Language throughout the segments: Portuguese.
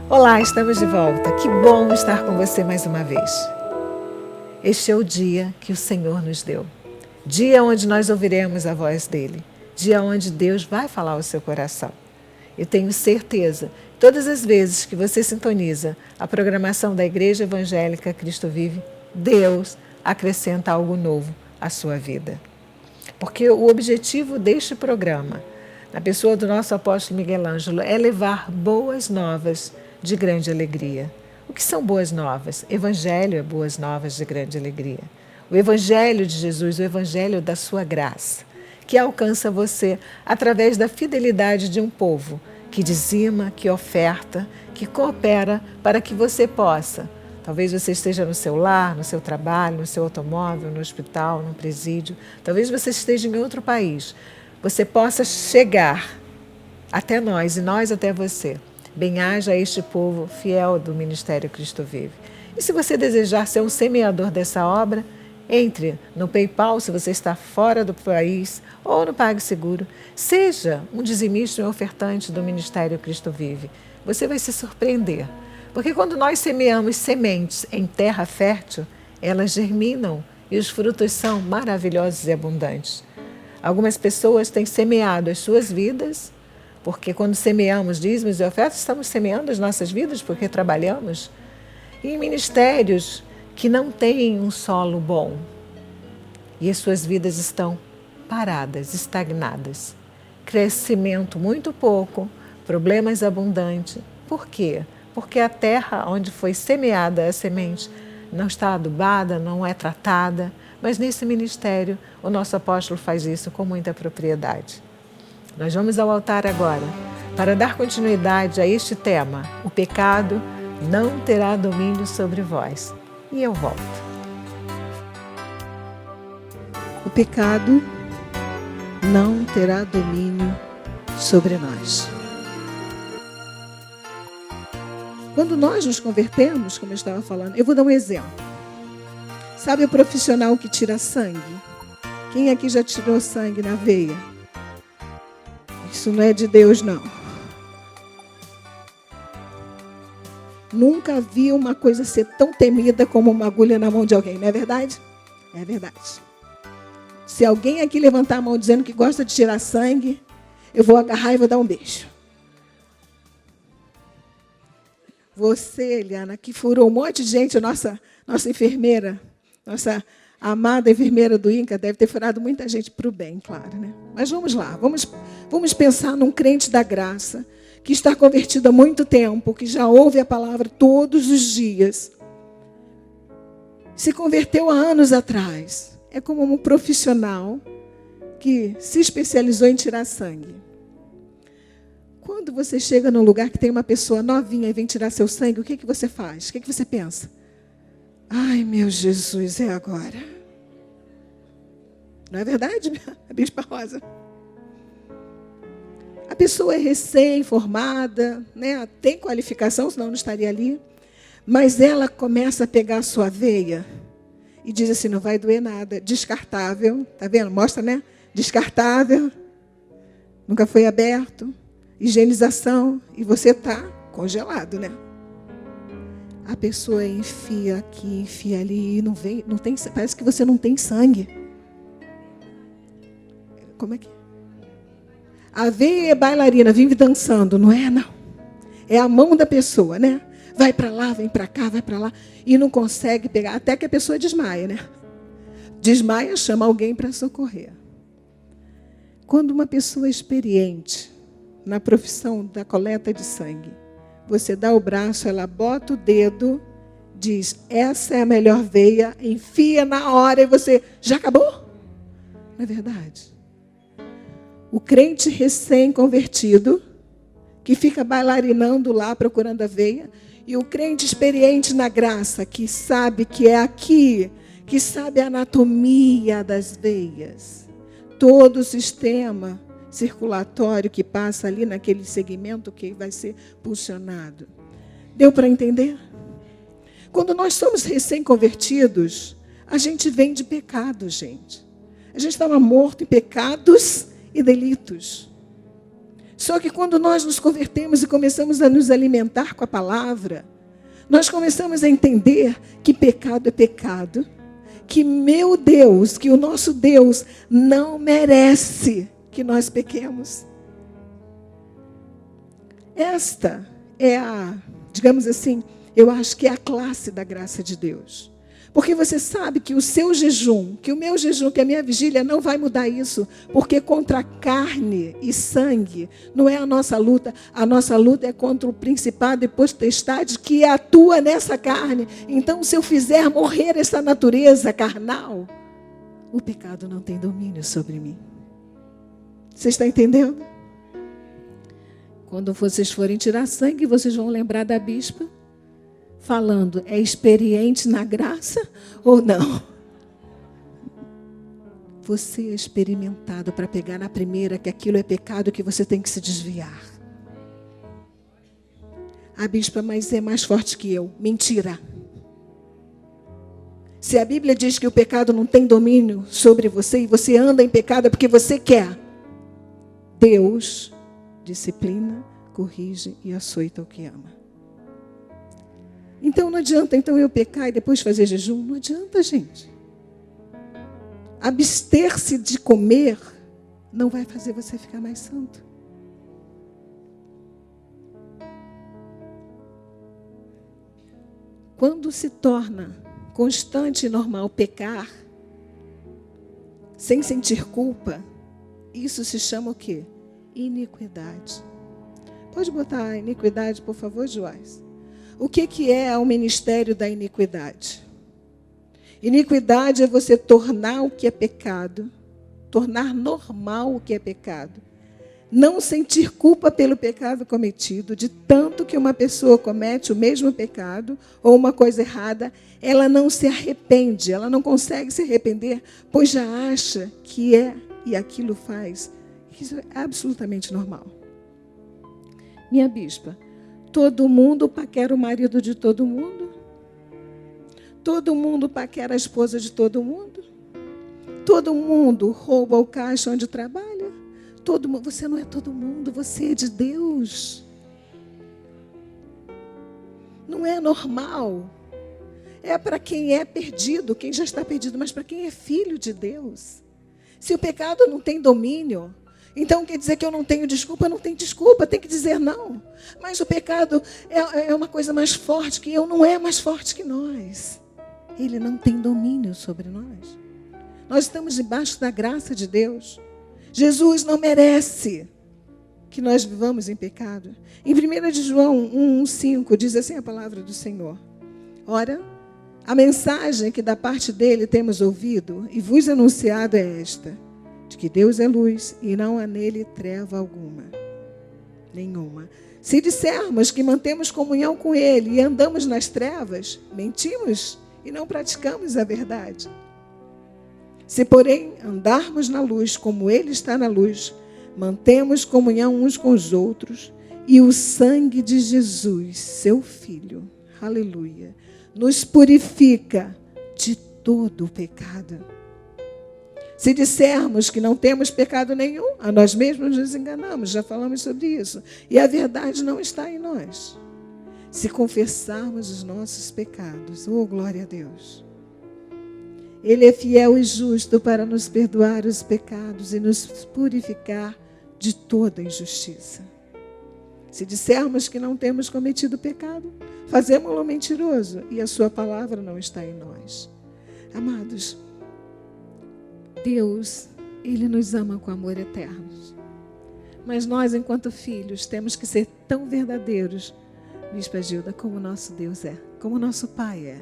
Olá, estamos de volta. Que bom estar com você mais uma vez. Este é o dia que o Senhor nos deu. Dia onde nós ouviremos a voz dEle. Dia onde Deus vai falar ao seu coração. Eu tenho certeza, todas as vezes que você sintoniza a programação da Igreja Evangélica Cristo Vive, Deus acrescenta algo novo à sua vida. Porque o objetivo deste programa, na pessoa do nosso apóstolo Miguel Ângelo, é levar boas novas de grande alegria. O que são boas novas? Evangelho é boas novas de grande alegria. O Evangelho de Jesus, o Evangelho da sua graça, que alcança você através da fidelidade de um povo que dizima, que oferta, que coopera para que você possa. Talvez você esteja no seu lar, no seu trabalho, no seu automóvel, no hospital, no presídio. Talvez você esteja em outro país. Você possa chegar até nós e nós até você. Bem-haja este povo fiel do Ministério Cristo Vive. E se você desejar ser um semeador dessa obra, entre no PayPal se você está fora do país ou no PagSeguro. Seja um dizimista e um ofertante do Ministério Cristo Vive. Você vai se surpreender. Porque quando nós semeamos sementes em terra fértil, elas germinam e os frutos são maravilhosos e abundantes. Algumas pessoas têm semeado as suas vidas, porque quando semeamos dízimos e ofertas, estamos semeando as nossas vidas porque trabalhamos em ministérios que não têm um solo bom. E as suas vidas estão paradas, estagnadas. Crescimento muito pouco, problemas abundantes. Por quê? Porque a terra onde foi semeada a semente não está adubada, não é tratada, mas nesse ministério o nosso apóstolo faz isso com muita propriedade. Nós vamos ao altar agora para dar continuidade a este tema. O pecado não terá domínio sobre vós. E eu volto. O pecado não terá domínio sobre nós. Quando nós nos convertemos, como eu estava falando, eu vou dar um exemplo. Sabe o profissional que tira sangue? Quem aqui já tirou sangue na veia? Isso não é de Deus, não. Nunca vi uma coisa ser tão temida como uma agulha na mão de alguém, não é verdade? É verdade. Se alguém aqui levantar a mão dizendo que gosta de tirar sangue, eu vou agarrar e vou dar um beijo. Você, Eliana, que furou um monte de gente, nossa enfermeira, nossa amada enfermeira do INCA, deve ter furado muita gente para o bem, claro, né? Mas vamos lá, vamos pensar num crente da graça, que está convertido há muito tempo, que já ouve a palavra todos os dias. Se converteu há anos atrás. É como um profissional que se especializou em tirar sangue. Quando você chega num lugar que tem uma pessoa novinha e vem tirar seu sangue, o que você faz? O que você pensa? Ai, meu Jesus, é agora. Não é verdade, Bispa Rosa? A pessoa é recém-formada, né? Tem qualificação, senão não estaria ali. Mas ela começa a pegar a sua veia e diz assim, não vai doer nada. Descartável, tá vendo? Mostra, né? Descartável, nunca foi aberto, higienização, e você está congelado, né? A pessoa enfia aqui, enfia ali, e não tem, parece que você não tem sangue. Como é que é? A veia é bailarina, vive dançando, não é? Não. É a mão da pessoa, né? Vai para lá, vem para cá, vai para lá, e não consegue pegar, até que a pessoa desmaia, né? Desmaia, chama alguém para socorrer. Quando uma pessoa experiente na profissão da coleta de sangue, você dá o braço, ela bota o dedo, diz, essa é a melhor veia, enfia na hora e você, já acabou? Não é verdade? O crente recém-convertido, que fica bailarinando lá, procurando a veia, e o crente experiente na graça, que sabe que é aqui, que sabe a anatomia das veias, todo o sistema circulatório que passa ali naquele segmento que vai ser pulsionado. Deu para entender? Quando nós somos recém-convertidos, a gente vem de pecado, gente. A gente estava morto em pecados e delitos. Só que quando nós nos convertemos e começamos a nos alimentar com a palavra, nós começamos a entender que pecado é pecado, que meu Deus, que o nosso Deus não merece que nós pequemos. Esta é digamos assim, eu acho que é a classe da graça de Deus. Porque você sabe que o seu jejum, que o meu jejum, que a minha vigília não vai mudar isso. Porque contra carne e sangue não é a nossa luta. A nossa luta é contra o principado e potestade que atua nessa carne. Então, se eu fizer morrer essa natureza carnal, o pecado não tem domínio sobre mim. Você está entendendo? Quando vocês forem tirar sangue, vocês vão lembrar da bispa falando, é experiente na graça ou não? Você é experimentado para pegar na primeira que aquilo é pecado, que você tem que se desviar. A bispa, mas é mais forte que eu. Mentira. Se a Bíblia diz que o pecado não tem domínio sobre você e você anda em pecado é porque você quer. Deus disciplina, corrige e açoita o que ama. Então não adianta eu pecar e depois fazer jejum. Não adianta, gente. Abster-se de comer não vai fazer você ficar mais santo. Quando se torna constante e normal pecar, sem sentir culpa, isso se chama o quê? Iniquidade. Pode botar a iniquidade, por favor, Joás? O que é o ministério da iniquidade? Iniquidade é você tornar o que é pecado, tornar normal o que é pecado. Não sentir culpa pelo pecado cometido, de tanto que uma pessoa comete o mesmo pecado ou uma coisa errada, ela não se arrepende, ela não consegue se arrepender, pois já acha que é e aquilo faz. Isso é absolutamente normal. Minha bispa, todo mundo paquera o marido de todo mundo? Todo mundo paquera a esposa de todo mundo? Todo mundo rouba o caixa onde trabalha? Você não é todo mundo, você é de Deus. Não é normal. É para quem é perdido, quem já está perdido, mas para quem é filho de Deus. Se o pecado não tem domínio, então quer dizer que eu não tenho desculpa? Não tem desculpa, tem que dizer não. Mas o pecado é uma coisa mais forte, que eu não é mais forte que nós. Ele não tem domínio sobre nós. Nós estamos debaixo da graça de Deus. Jesus não merece que nós vivamos em pecado. Em 1 de João 1,5 diz assim a palavra do Senhor. Ora, a mensagem que da parte dele temos ouvido e vos anunciado é esta, de que Deus é luz e não há nele treva alguma, nenhuma. Se dissermos que mantemos comunhão com ele e andamos nas trevas, mentimos e não praticamos a verdade. Se, porém, andarmos na luz como ele está na luz, mantemos comunhão uns com os outros, e o sangue de Jesus, seu Filho, aleluia, nos purifica de todo o pecado. Se dissermos que não temos pecado nenhum, a nós mesmos nos enganamos, já falamos sobre isso, e a verdade não está em nós. Se confessarmos os nossos pecados, oh glória a Deus, Ele é fiel e justo para nos perdoar os pecados e nos purificar de toda injustiça. Se dissermos que não temos cometido pecado, fazemos-lo mentiroso e a sua palavra não está em nós. Amados, Deus, Ele nos ama com amor eterno. Mas nós, enquanto filhos, temos que ser tão verdadeiros, Bispa Gilda, como nosso Deus é, como nosso Pai é.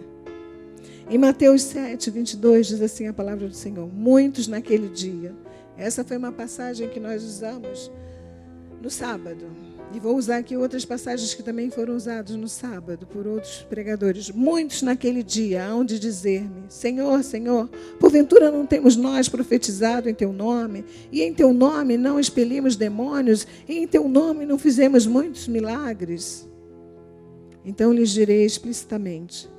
Em Mateus 7, 22, diz assim a palavra do Senhor, muitos naquele dia. Essa foi uma passagem que nós usamos no sábado. E vou usar aqui outras passagens que também foram usadas no sábado por outros pregadores. Muitos naquele dia hão de dizer-me, Senhor, Senhor, porventura não temos nós profetizado em Teu nome? E em Teu nome não expelimos demônios? E em Teu nome não fizemos muitos milagres? Então lhes direi explicitamente,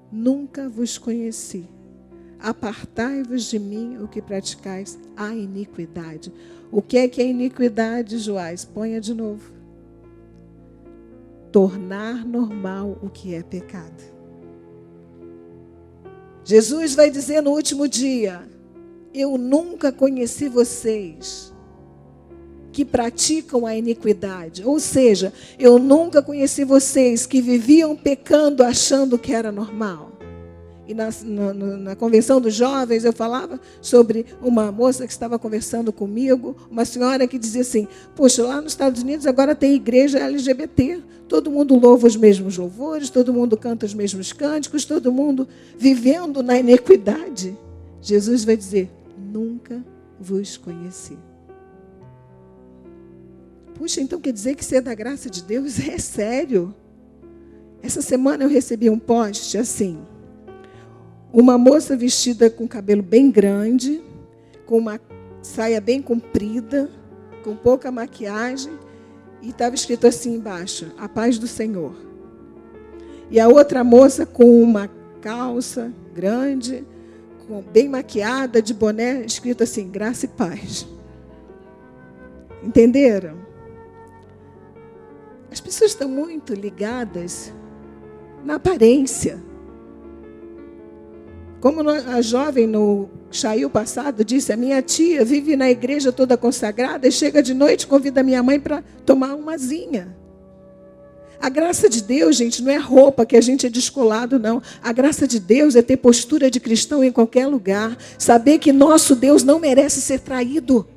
nunca vos conheci. apartai-vos de mim, o que praticais a iniquidade. O que é iniquidade, Joás? Ponha de novo. Tornar normal o que é pecado. Jesus vai dizer no último dia: eu nunca conheci vocês que praticam a iniquidade. Ou seja, eu nunca conheci vocês que viviam pecando achando que era normal. E na convenção dos jovens eu falava sobre uma moça que estava conversando comigo, uma senhora que dizia assim: poxa, lá nos Estados Unidos agora tem igreja LGBT, todo mundo louva os mesmos louvores, todo mundo canta os mesmos cânticos, todo mundo vivendo na iniquidade. Jesus vai dizer: nunca vos conheci. Puxa, então quer dizer que ser da graça de Deus é sério? Essa semana eu recebi um post assim: uma moça vestida com cabelo bem grande, com uma saia bem comprida, com pouca maquiagem, e estava escrito assim embaixo: a paz do Senhor. E a outra moça com uma calça grande, bem maquiada, de boné, escrito assim: graça e paz. Entenderam? As pessoas estão muito ligadas na aparência. Como a jovem no Chail passado disse: a minha tia vive na igreja toda consagrada e chega de noite e convida a minha mãe para tomar umazinha. A graça de Deus, gente, não é roupa que a gente é descolado, não. A graça de Deus é ter postura de cristão em qualquer lugar. Saber que nosso Deus não merece ser traído.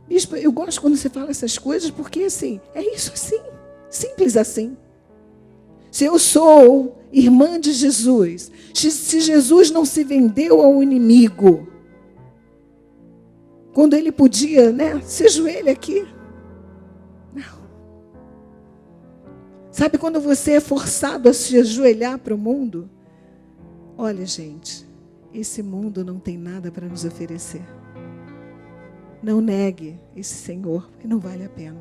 Bispo, eu gosto quando você fala essas coisas, porque assim, é isso assim, simples assim. Se eu sou irmã de Jesus, se Jesus não se vendeu ao inimigo, quando ele podia, né, se ajoelha aqui. Não. Sabe quando você é forçado a se ajoelhar para o mundo? Olha, gente, esse mundo não tem nada para nos oferecer. Não negue esse Senhor, porque não vale a pena.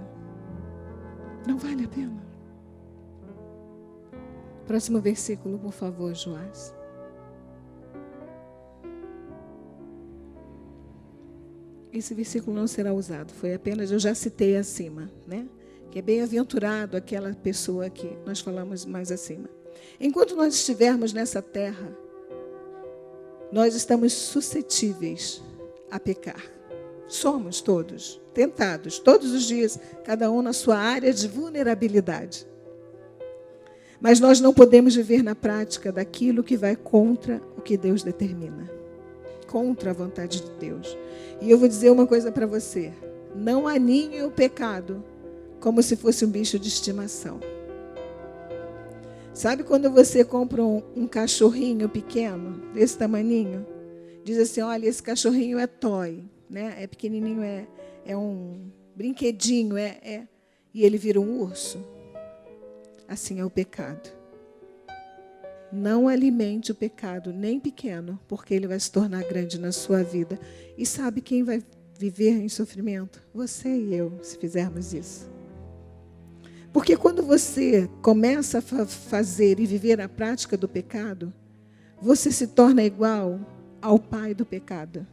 Não vale a pena. Próximo versículo, por favor, Joás. Esse versículo não será usado, foi apenas, eu já citei acima, né? Que é bem-aventurado aquela pessoa que nós falamos mais acima. Enquanto nós estivermos nessa terra, nós estamos suscetíveis a pecar. Somos todos tentados, todos os dias, cada um na sua área de vulnerabilidade. Mas nós não podemos viver na prática daquilo que vai contra o que Deus determina. Contra a vontade de Deus. E eu vou dizer uma coisa para você. Não aninhe o pecado como se fosse um bicho de estimação. Sabe quando você compra um cachorrinho pequeno, desse tamaninho? Diz assim: olha, esse cachorrinho é toy, né? É pequenininho, é um brinquedinho, e ele vira um urso. Assim é o pecado. Não alimente o pecado, nem pequeno, porque ele vai se tornar grande na sua vida. E sabe quem vai viver em sofrimento? Você e eu, se fizermos isso. Porque quando você começa a fazer e viver a prática do pecado, você se torna igual ao pai do pecado.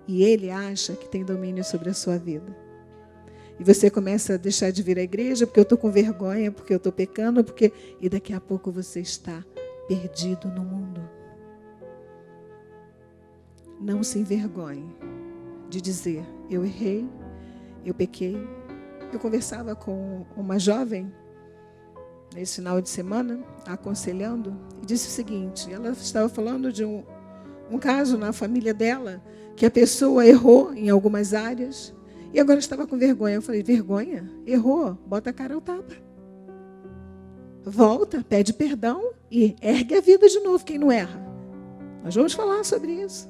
E ele acha que tem domínio sobre a sua vida. E você começa a deixar de vir à igreja porque eu estou com vergonha, porque eu estou pecando, e daqui a pouco você está perdido no mundo. Não se envergonhe de dizer: eu errei, eu pequei. Eu conversava com uma jovem nesse final de semana, aconselhando, e disse o seguinte: ela estava falando de um caso na família dela, que a pessoa errou em algumas áreas, e agora estava com vergonha. Eu falei: vergonha? Errou? Bota a cara ao tapa. Volta, pede perdão e ergue a vida de novo, quem não erra. Nós vamos falar sobre isso.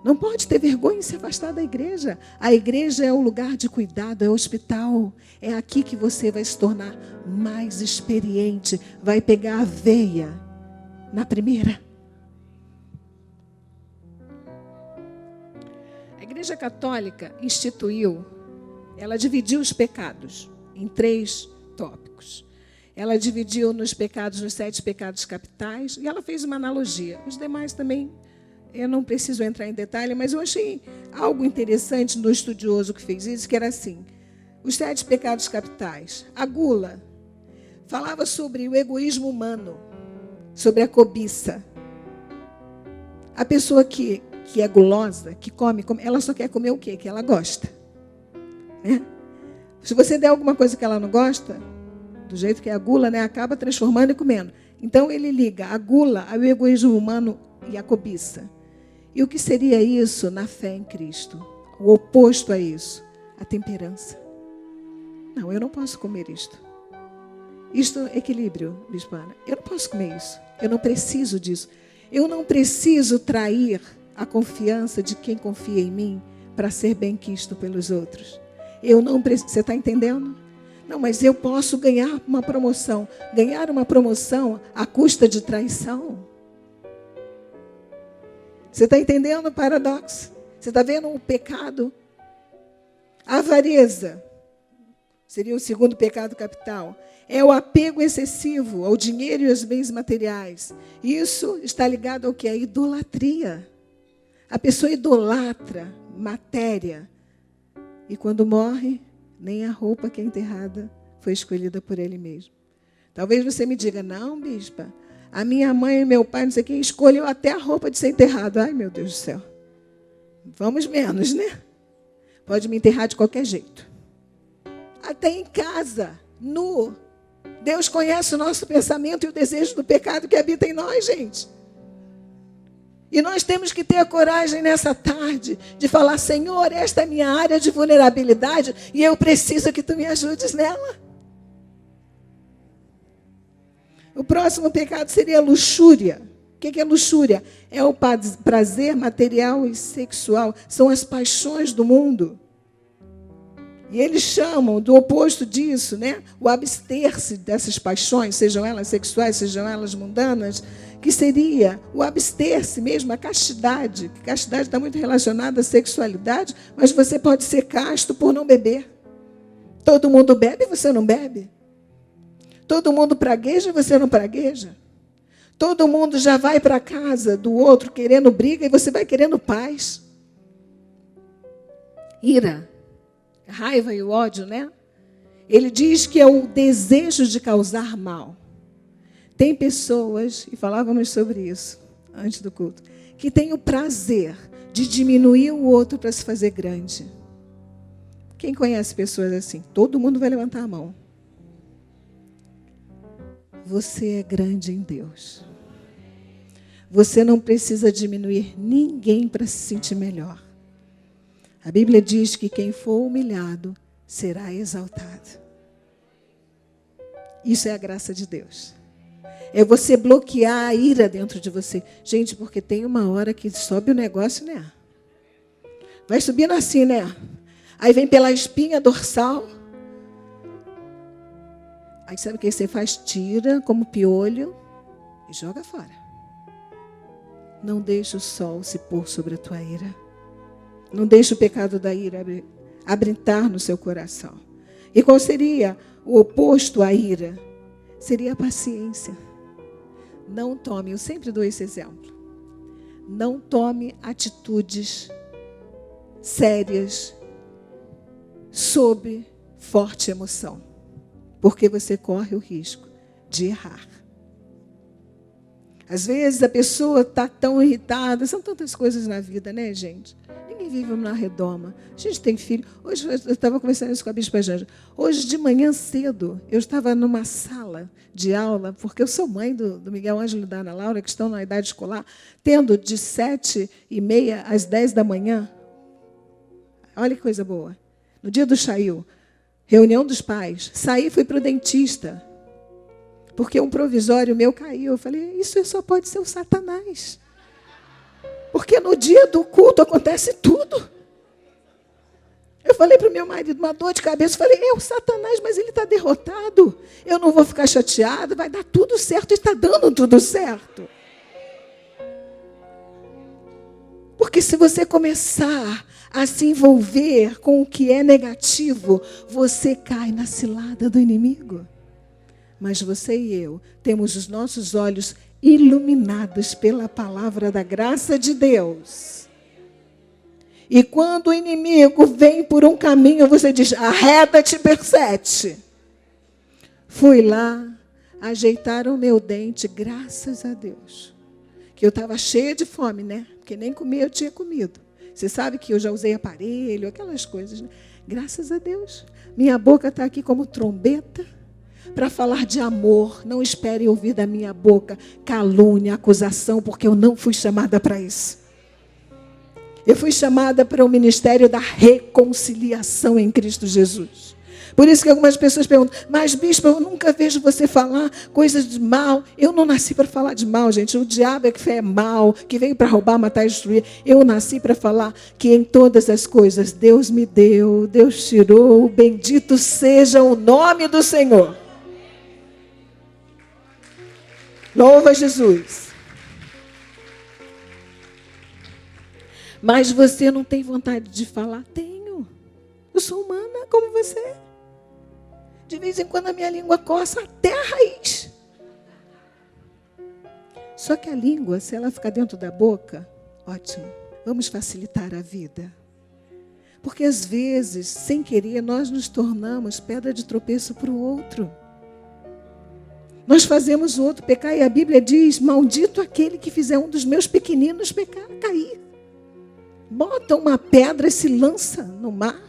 Não pode ter vergonha em se afastar da igreja. A igreja é o lugar de cuidado, é o hospital. É aqui que você vai se tornar mais experiente. Vai pegar a veia na primeira. A Igreja Católica ela dividiu os pecados em 3 tópicos. ela dividiu nos 7 pecados capitais, e ela fez uma analogia. Os demais também, eu não preciso entrar em detalhe, mas eu achei algo interessante no estudioso que fez isso, que era assim, os 7 pecados capitais. A gula falava sobre o egoísmo humano, sobre a cobiça. A pessoa que é gulosa, que come, ela só quer comer o quê? Que ela gosta. Né? Se você der alguma coisa que ela não gosta, do jeito que é a gula, né, acaba transformando e comendo. Então ele liga a gula ao egoísmo humano e a cobiça. E o que seria isso na fé em Cristo? O oposto a isso, a temperança. Não, eu não posso comer isto. Isto é equilíbrio, Bispa Ana. Eu não posso comer isso. Eu não preciso disso. Eu não preciso trair a confiança de quem confia em mim para ser bem-quisto pelos outros. Eu não preciso. Você está entendendo? Não, mas eu posso ganhar uma promoção. Ganhar uma promoção à custa de traição. Você está entendendo o paradoxo? Você está vendo o pecado? A avareza seria o segundo pecado capital. É o apego excessivo ao dinheiro e aos bens materiais. Isso está ligado ao que? A idolatria. A pessoa idolatra matéria. E quando morre, nem a roupa que é enterrada foi escolhida por ele mesmo. Talvez você me diga, não, bispa, a minha mãe e meu pai, não sei quem, escolheu até a roupa de ser enterrado. Ai, meu Deus do céu. Vamos menos, né? Pode me enterrar de qualquer jeito. Até em casa, nu. Deus conhece o nosso pensamento e o desejo do pecado que habita em nós, gente. E nós temos que ter a coragem nessa tarde de falar, Senhor, esta é a minha área de vulnerabilidade e eu preciso que tu me ajudes nela. O próximo pecado seria a luxúria. O que é luxúria? É o prazer material e sexual. São as paixões do mundo. E eles chamam do oposto disso, né? O abster-se dessas paixões, sejam elas sexuais, sejam elas mundanas, que seria o abster-se mesmo, a castidade. Castidade está muito relacionada à sexualidade, mas você pode ser casto por não beber. Todo mundo bebe e você não bebe. Todo mundo pragueja e você não pragueja. Todo mundo já vai para a casa do outro querendo briga e você vai querendo paz. Ira. Raiva e o ódio, né? Ele diz que é o desejo de causar mal. Tem pessoas, e falávamos sobre isso antes do culto, que têm o prazer de diminuir o outro para se fazer grande. Quem conhece pessoas assim? Todo mundo vai levantar a mão. Você é grande em Deus. Você não precisa diminuir ninguém para se sentir melhor. A Bíblia diz que quem for humilhado será exaltado. Isso é a graça de Deus. É você bloquear a ira dentro de você. Gente, porque tem uma hora que sobe o negócio, né? Vai subindo assim, né? Aí vem pela espinha dorsal. Aí sabe o que você faz? Tira como piolho e joga fora. Não deixe o sol se pôr sobre a tua ira. Não deixe o pecado da ira habitar no seu coração. E qual seria o oposto à ira? Seria a paciência. Não tome, eu sempre dou esse exemplo. Não tome atitudes sérias sob forte emoção. Porque você corre o risco de errar. Às vezes a pessoa está tão irritada. São tantas coisas na vida, né, gente? Ninguém vive na redoma. A gente tem filho. Hoje eu estava conversando isso com a Bispa Janja. Hoje de manhã cedo, eu estava numa sala de aula, porque eu sou mãe do Miguel Ângelo e da Ana Laura, que estão na idade escolar, tendo de 7h30 às 10 da manhã. Olha que coisa boa. No dia do Chail, reunião dos pais. Saí e fui para o dentista. Porque um provisório meu caiu. Eu falei, isso só pode ser o Satanás. Porque no dia do culto acontece tudo. Eu falei para o meu marido, uma dor de cabeça. Eu falei, é o Satanás, mas ele está derrotado. Eu não vou ficar chateado, vai dar tudo certo. E está dando tudo certo. Porque se você começar a se envolver com o que é negativo, você cai na cilada do inimigo. Mas você e eu temos os nossos olhos iluminados pela palavra da graça de Deus. E quando o inimigo vem por um caminho, você diz, arreda-te, persete. Fui lá, ajeitaram o meu dente, graças a Deus. Que eu estava cheia de fome, né? Porque nem comer eu tinha comido. Você sabe que eu já usei aparelho, aquelas coisas, né? Graças a Deus. Minha boca está aqui como trombeta para falar de amor. Não espere ouvir da minha boca calúnia, acusação, porque eu não fui chamada para isso. Eu fui chamada para o ministério da reconciliação em Cristo Jesus. Por isso que algumas pessoas perguntam, mas bispo, eu nunca vejo você falar coisas de mal. Eu não nasci para falar de mal, gente. O diabo é que é mal, que veio para roubar, matar e destruir. Eu nasci para falar que em todas as coisas Deus me deu, Deus tirou, bendito seja o nome do Senhor. Louva Jesus. Mas você não tem vontade de falar? Tenho. Eu sou humana como você. De vez em quando a minha língua coça até a raiz. Só que a língua, se ela ficar dentro da boca, ótimo. Vamos facilitar a vida. Porque às vezes, sem querer, nós nos tornamos pedra de tropeço para o outro. Nós fazemos o outro pecar e a Bíblia diz, maldito aquele que fizer um dos meus pequeninos pecar, cair. Bota uma pedra e se lança no mar,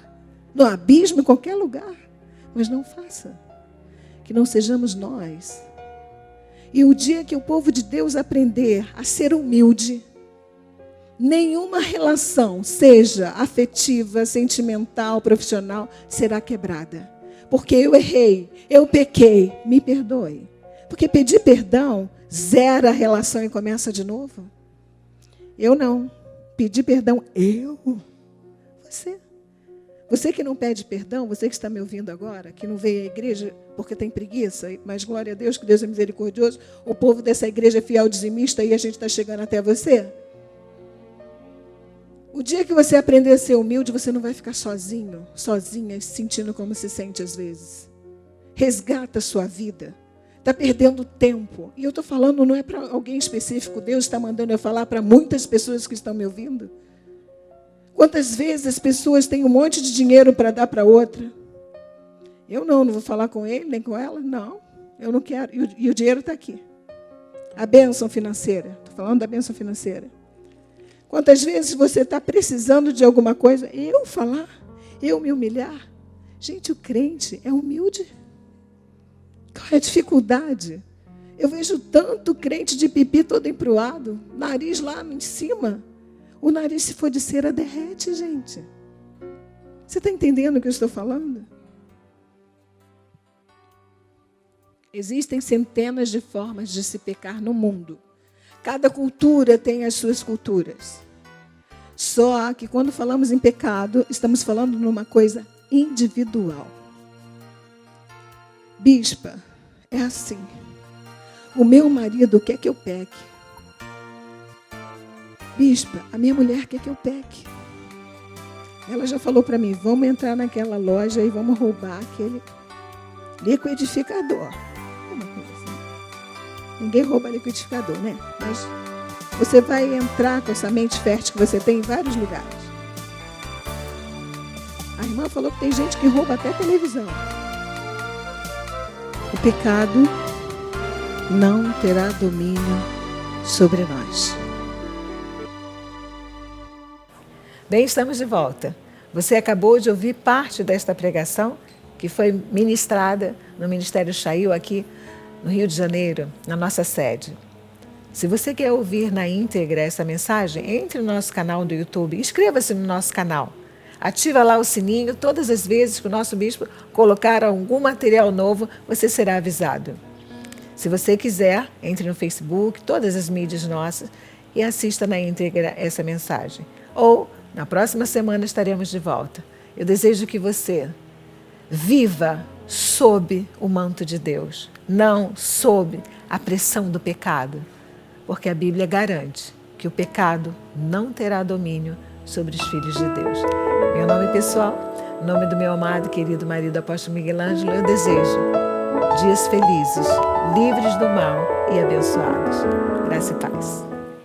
no abismo, em qualquer lugar. Mas não faça. Que não sejamos nós. E o dia que o povo de Deus aprender a ser humilde, nenhuma relação, seja afetiva, sentimental, profissional, será quebrada. Porque eu errei, eu pequei, me perdoe. Porque pedir perdão zera a relação e começa de novo. Eu não. Pedir perdão, você. Você que não pede perdão, você que está me ouvindo agora, que não veio à igreja porque tem preguiça, mas glória a Deus, que Deus é misericordioso, o povo dessa igreja é fiel dizimista e a gente está chegando até você. O dia que você aprender a ser humilde, você não vai ficar sozinho, sozinha, se sentindo como se sente às vezes. Resgata a sua vida. Está perdendo tempo. E eu estou falando, não é para alguém específico, Deus está mandando eu falar para muitas pessoas que estão me ouvindo. Quantas vezes as pessoas têm um monte de dinheiro para dar para outra? Eu não vou falar com ele, nem com ela. Não, eu não quero. E o dinheiro está aqui. A bênção financeira. Estou falando da bênção financeira. Quantas vezes você está precisando de alguma coisa? Eu falar? Eu me humilhar? Gente, o crente é humilde. Qual é a dificuldade? Eu vejo tanto crente de pipi todo emproado, nariz lá em cima. O nariz, se for de cera, derrete, gente. Você está entendendo o que eu estou falando? Existem centenas de formas de se pecar no mundo. Cada cultura tem as suas culturas. Só que quando falamos em pecado, estamos falando numa coisa individual. Bispa, é assim. O meu marido quer que eu peque. Bispa, a minha mulher quer que eu peque. Ela já falou para mim, vamos entrar naquela loja e vamos roubar aquele liquidificador. Uma coisa assim. Ninguém rouba liquidificador, né? Mas você vai entrar com essa mente fértil que você tem em vários lugares. A irmã falou que tem gente que rouba até televisão. O pecado não terá domínio sobre nós. Bem, estamos de volta. Você acabou de ouvir parte desta pregação que foi ministrada no Ministério Chail aqui no Rio de Janeiro, na nossa sede. Se você quer ouvir na íntegra essa mensagem, entre no nosso canal do YouTube, inscreva-se no nosso canal. Ativa lá o sininho, todas as vezes que o nosso bispo colocar algum material novo, você será avisado. Se você quiser, entre no Facebook, todas as mídias nossas e assista na íntegra essa mensagem. Ou, na próxima semana estaremos de volta. Eu desejo que você viva sob o manto de Deus, não sob a pressão do pecado, porque a Bíblia garante que o pecado não terá domínio sobre os filhos de Deus. Meu nome pessoal, em nome do meu amado e querido marido apóstolo Miguel Ângelo, eu desejo dias felizes, livres do mal e abençoados. Graça e paz.